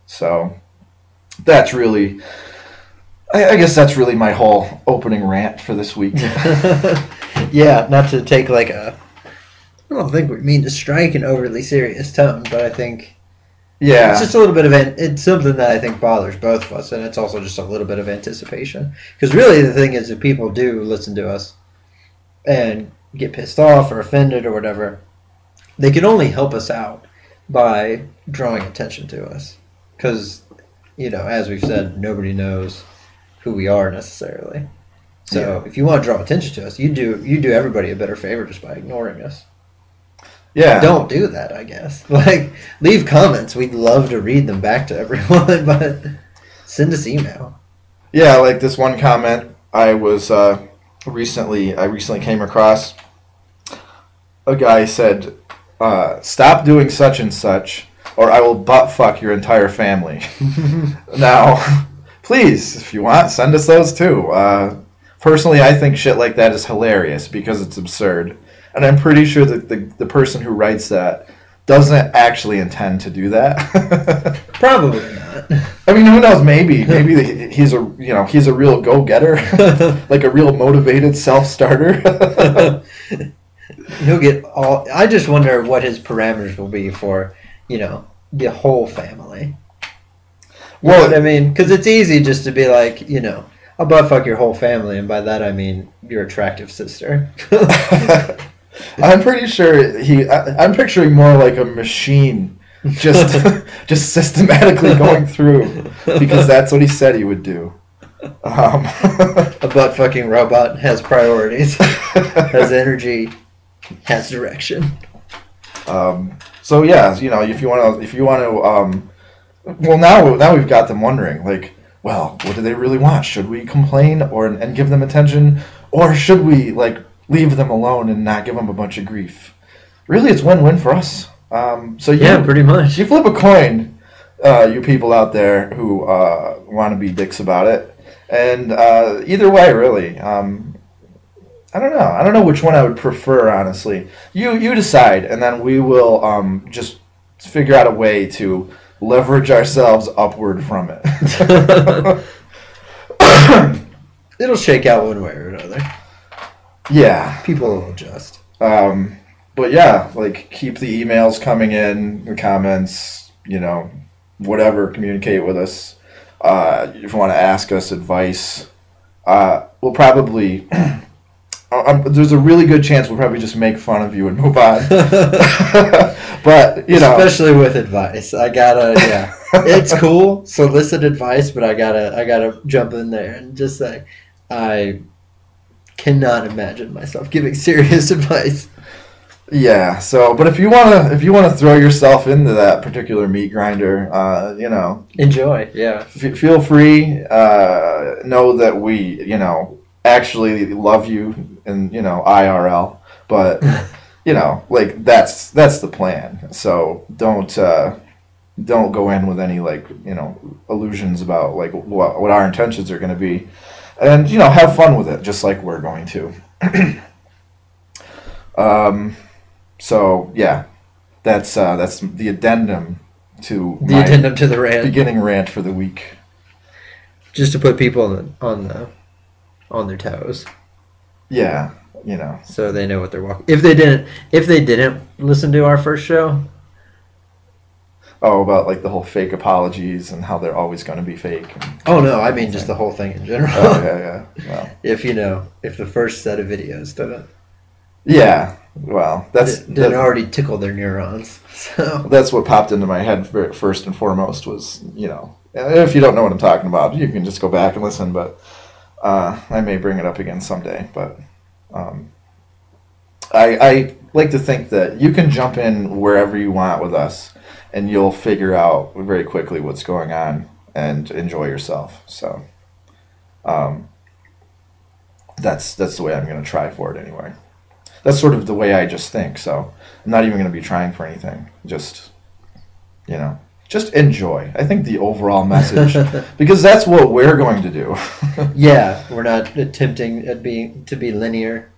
So that's really, I guess that's really my whole opening rant for this week. Yeah, not to take like I don't think we mean to strike an overly serious tone, but I think it's just a little bit of it's something that I think bothers both of us, and it's also just a little bit of anticipation. Because really, the thing is, if people do listen to us and get pissed off or offended or whatever, they can only help us out by drawing attention to us. Because, as we've said, nobody knows who we are necessarily. So if you want to draw attention to us, you do everybody a better favor just by ignoring us. Yeah. Don't do that, I guess. Like, leave comments. We'd love to read them back to everyone, but send us email. Yeah, like this one comment I recently came across. A guy said, "Stop doing such and such, or I will butt fuck your entire family." Now, please, if you want, send us those too. Personally, I think shit like that is hilarious because it's absurd. And I'm pretty sure that the person who writes that doesn't actually intend to do that. Probably not. I mean, who knows? Maybe he's a real go-getter, like a real motivated self-starter. He'll get all. I just wonder what his parameters will be for, the whole family. You know what I mean? Because it's easy just to be like, I'll butt fuck your whole family, and by that I mean your attractive sister. I'm pretty sure I'm picturing more like a machine, just systematically going through, because that's what he said he would do. A butt fucking robot has priorities, has energy, has direction. So yeah, if you want to, well, now we've got them wondering, like, well, what do they really want? Should we complain and give them attention, or should we leave them alone and not give them a bunch of grief? Really, it's win-win for us. Yeah, pretty much. You flip a coin, you people out there who want to be dicks about it, and either way, really. I don't know. I don't know which one I would prefer, honestly. You decide, and then we will just figure out a way to leverage ourselves upward from it. It'll shake out one way or another. Yeah. People will adjust. But yeah, keep the emails coming in, the comments, whatever, communicate with us. If you want to ask us advice, we'll probably... there's a really good chance we'll probably just make fun of you and move on. But, especially with advice. I gotta, it's cool, solicit advice, but I gotta jump in there and just say, I cannot imagine myself giving serious advice. Yeah. So, but if you wanna throw yourself into that particular meat grinder, enjoy. Yeah. Feel free. Know that we, actually love you in IRL, but that's the plan. So don't go in with any illusions about what our intentions are going to be. And, have fun with it, just like we're going to. So, yeah, that's the addendum to the rant. Beginning rant for the week. Just to put people on their toes. Yeah, so they know what they're walking. If they didn't listen to our first show. Oh, about the whole fake apologies and how they're always going to be fake. Oh no, I mean just the whole thing in general. Oh yeah. Well, if the first set of videos didn't. Yeah, well, didn't already tickle their neurons. So that's what popped into my head first and foremost was if you don't know what I'm talking about, you can just go back and listen. But I may bring it up again someday. But I like to think that you can jump in wherever you want with us, and you'll figure out very quickly what's going on and enjoy yourself. So that's the way I'm going to try for it anyway. That's sort of the way I just think. So I'm not even going to be trying for anything. Just enjoy. I think the overall message, because that's what we're going to do. Yeah, we're not attempting to be linear.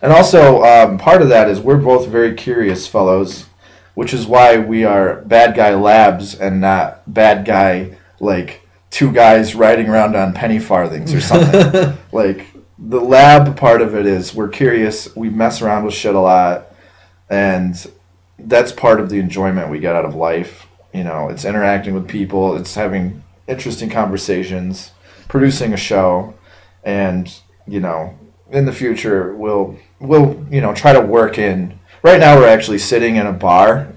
And also, part of that is we're both very curious fellows, which is why we are Bad Guy Labs and not Bad Guy, like, two guys riding around on penny farthings or something. Like, the lab part of it is we're curious, we mess around with shit a lot, and that's part of the enjoyment we get out of life. You know, it's interacting with people, it's having interesting conversations, producing a show, and, you know, in the future we'll you know, try to work in. Right now we're actually sitting in a bar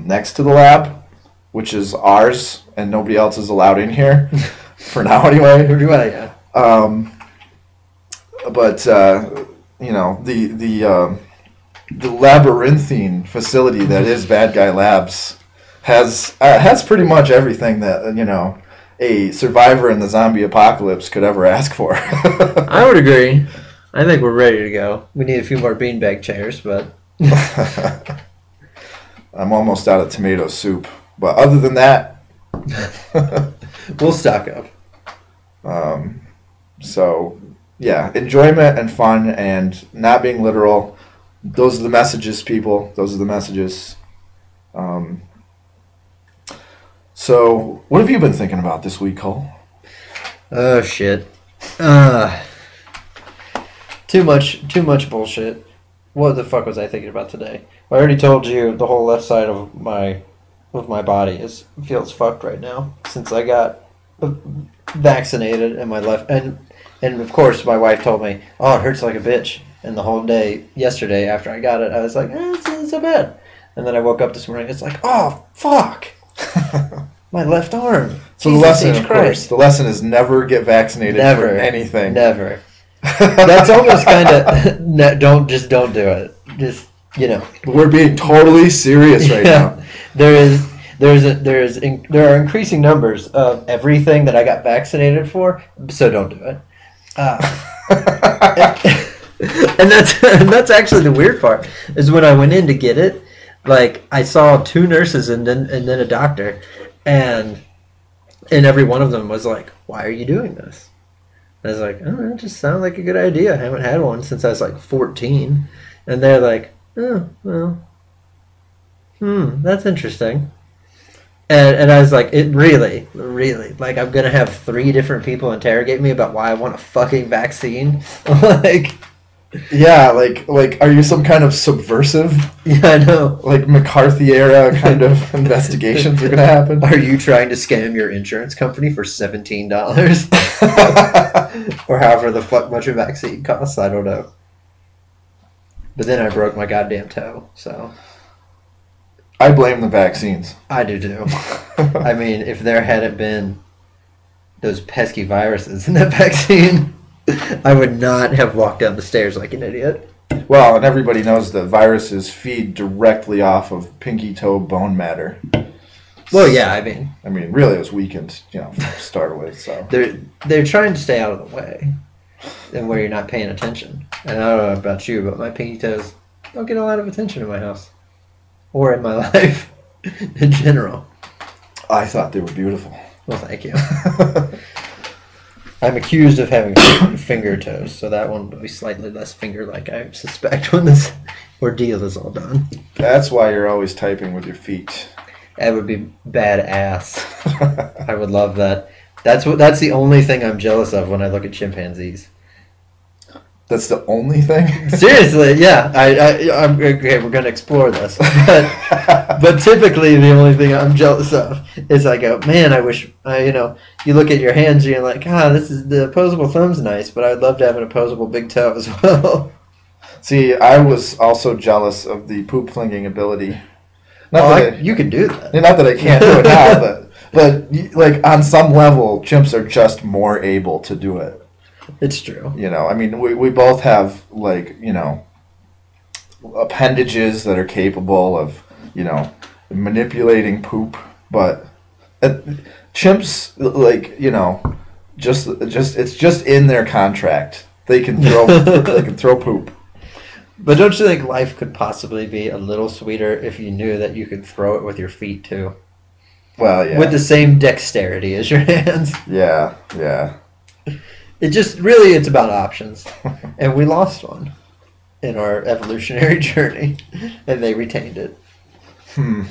next to the lab, which is ours, and nobody else is allowed in here for now anyway. Yeah. But you know, the labyrinthine facility that is Bad Guy Labs has pretty much everything that, you know, a survivor in the zombie apocalypse could ever ask for. I would agree. I think we're ready to go. We need a few more beanbag chairs, but I'm almost out of tomato soup. But other than that, we'll stock up. So yeah, enjoyment and fun and not being literal. Those are the messages, people. Those are the messages. So what have you been thinking about this week, Cole? Oh shit. Too much bullshit. What the fuck was I thinking about today? I already told you the whole left side of my body feels fucked right now since I got vaccinated, and my left and of course my wife told me, oh, it hurts like a bitch. And the whole day yesterday after I got it, I was like, it's not so bad. And then I woke up this morning, it's like, oh fuck, my left arm. So the lesson is never get vaccinated for anything. Never. That's almost kind of don't do it. Just, you know. We're being totally serious right now. There are increasing numbers of everything that I got vaccinated for, so don't do it. And that's actually the weird part is when I went in to get it, like I saw two nurses and then a doctor, and every one of them was like, "Why are you doing this?" I was like, oh, it just sounds like a good idea. I haven't had one since I was like 14. And they're like, oh, well, that's interesting. And I was like, it really, like, I'm going to have 3 different people interrogate me about why I want a fucking vaccine. Like, yeah, like, are you some kind of subversive? Yeah, I know. Like McCarthy era kind of investigations are going to happen? Are you trying to scam your insurance company for $17? Or however the fuck much a vaccine costs, I don't know. But then I broke my goddamn toe, so. I blame the vaccines. I do too. I mean, if there hadn't been those pesky viruses in that vaccine, I would not have walked down the stairs like an idiot. Well, and everybody knows that viruses feed directly off of pinky toe bone matter. Well, yeah, I mean, really, it was weakened, you know, to start with. So they're trying to stay out of the way, and where you're not paying attention. And I don't know about you, but my pinky toes don't get a lot of attention in my house or in my life in general. I thought they were beautiful. Well, thank you. I'm accused of having finger toes, so that one will be slightly less finger-like, I suspect, when this ordeal is all done. That's why you're always typing with your feet. That would be badass. I would love that. That's the only thing I'm jealous of when I look at chimpanzees. That's the only thing? Seriously, yeah. I'm okay. We're gonna explore this, but typically the only thing I'm jealous of is I go, man, I wish you look at your hands and you're like, the opposable thumb's nice, but I'd love to have an opposable big toe as well. See, I was also jealous of the poop flinging ability. You can do that. Not that I can't do it now, but like on some level, chimps are just more able to do it. It's true. You know, I mean, we both have, like, you know, appendages that are capable of, you know, manipulating poop, but chimps, like, you know, just it's just in their contract. They can throw poop. But don't you think life could possibly be a little sweeter if you knew that you could throw it with your feet too? Well, yeah. With the same dexterity as your hands. Yeah, yeah. It's about options. And we lost one in our evolutionary journey. And they retained it. Hmm.